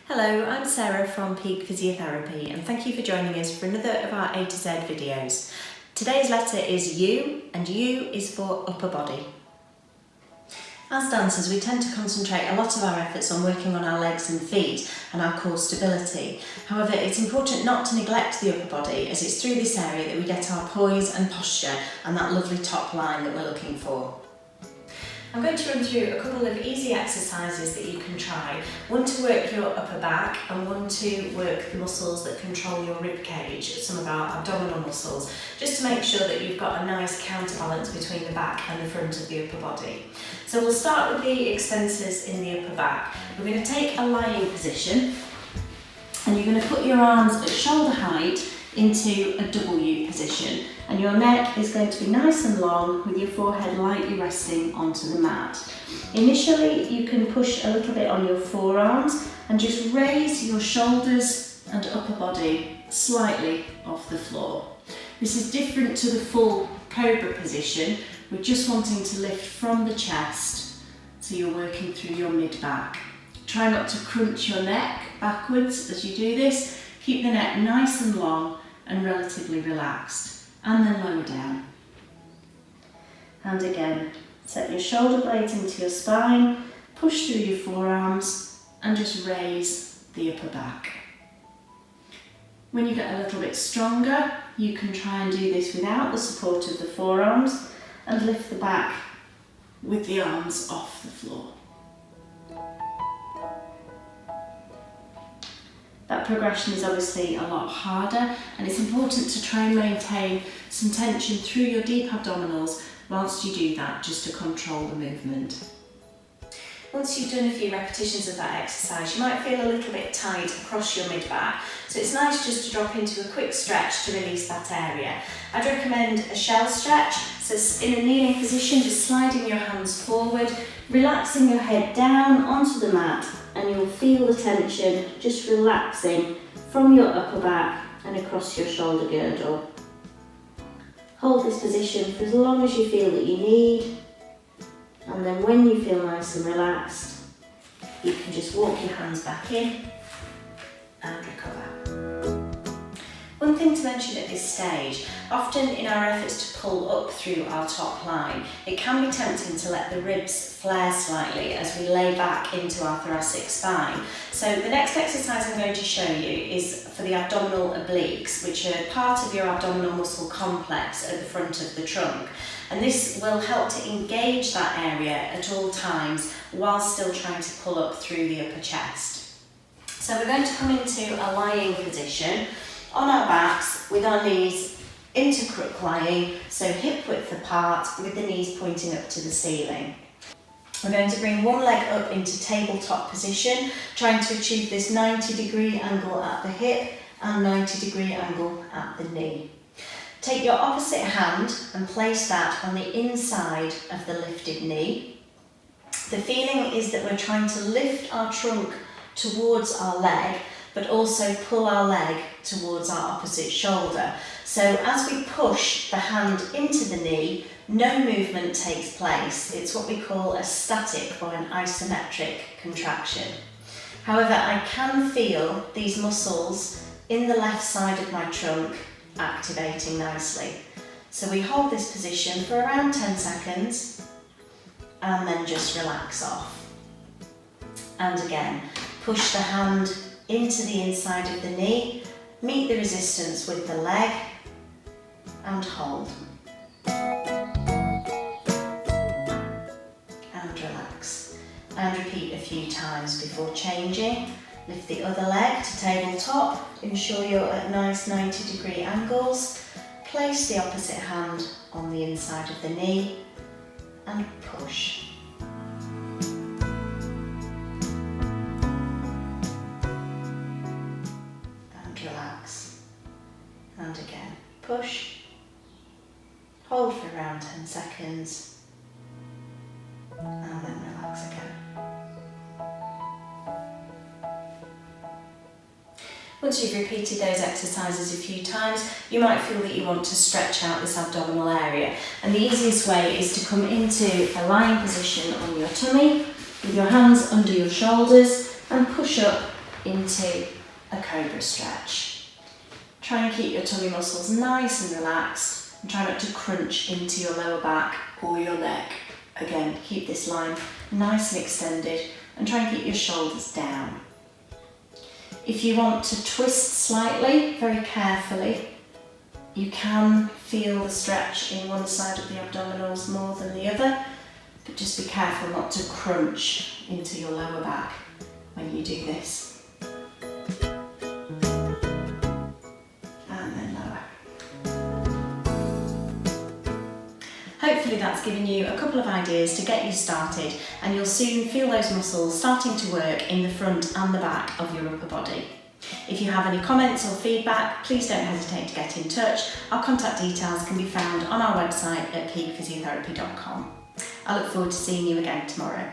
Hello, I'm Sarah from Peak Physiotherapy and thank you for joining us for another of our A to Z videos. Today's letter is U and U is for upper body. As dancers, we tend to concentrate a lot of our efforts on working on our legs and feet and our core stability. However, it's important not to neglect the upper body, as it's through this area that we get our poise and posture and that lovely top line that we're looking for. I'm going to run through a couple of easy exercises that you can try. One to work your upper back and one to work the muscles that control your rib cage, some of our abdominal muscles, just to make sure that you've got a nice counterbalance between the back and the front of the upper body. So we'll start with the extensors in the upper back. We're going to take a lying position and you're going to put your arms at shoulder height into a W position, and your neck is going to be nice and long with your forehead lightly resting onto the mat. Initially you can push a little bit on your forearms and just raise your shoulders and upper body slightly off the floor. This is different to the full cobra position. We're just wanting to lift from the chest, so you're working through your mid-back. Try not to crunch your neck backwards as you do this. Keep the neck nice and long and relatively relaxed, and then lower down. And again, set your shoulder blades into your spine, push through your forearms and just raise the upper back. When you get a little bit stronger, you can try and do this without the support of the forearms and lift the back with the arms off the floor. That progression is obviously a lot harder, and it's important to try and maintain some tension through your deep abdominals whilst you do that, just to control the movement. Once you've done a few repetitions of that exercise, you might feel a little bit tight across your mid-back, so it's nice just to drop into a quick stretch to release that area. I'd recommend a shell stretch, so in a kneeling position, just sliding your hands forward, relaxing your head down onto the mat, and you'll feel the tension just relaxing from your upper back and across your shoulder girdle. Hold this position for as long as you feel that you need, and then when you feel nice and relaxed, you can just walk your hands back in and recover. One thing to mention at this stage, often in our efforts to pull up through our top line, it can be tempting to let the ribs flare slightly as we lay back into our thoracic spine. So the next exercise I'm going to show you is for the abdominal obliques, which are part of your abdominal muscle complex at the front of the trunk. And this will help to engage that area at all times while still trying to pull up through the upper chest. So we're going to come into a lying position on our backs with our knees into crook lying, so hip width apart with the knees pointing up to the ceiling. We're going to bring one leg up into tabletop position, trying to achieve this 90-degree angle at the hip and 90-degree angle at the knee. Take your opposite hand and place that on the inside of the lifted knee. The feeling is that we're trying to lift our trunk towards our leg, but also pull our leg towards our opposite shoulder. So as we push the hand into the knee, no movement takes place. It's what we call a static or an isometric contraction. However, I can feel these muscles in the left side of my trunk activating nicely. So we hold this position for around 10 seconds and then just relax off. And again, push the hand into the inside of the knee, meet the resistance with the leg and hold. And relax. And repeat a few times before changing. Lift the other leg to tabletop, ensure you're at nice 90-degree angles. Place the opposite hand on the inside of the knee and push. Relax, and again push, hold for around 10 seconds and then relax again. Once you've repeated those exercises a few times, you might feel that you want to stretch out this abdominal area, and the easiest way is to come into a lying position on your tummy with your hands under your shoulders and push up into a cobra stretch. Try and keep your tummy muscles nice and relaxed and try not to crunch into your lower back or your neck. Again, keep this line nice and extended and try and keep your shoulders down. If you want to twist slightly, very carefully, you can feel the stretch in one side of the abdominals more than the other, but just be careful not to crunch into your lower back when you do this. And then lower. Hopefully that's given you a couple of ideas to get you started, and you'll soon feel those muscles starting to work in the front and the back of your upper body. If you have any comments or feedback, please don't hesitate to get in touch. Our contact details can be found on our website at peakphysiotherapy.com. I look forward to seeing you again tomorrow.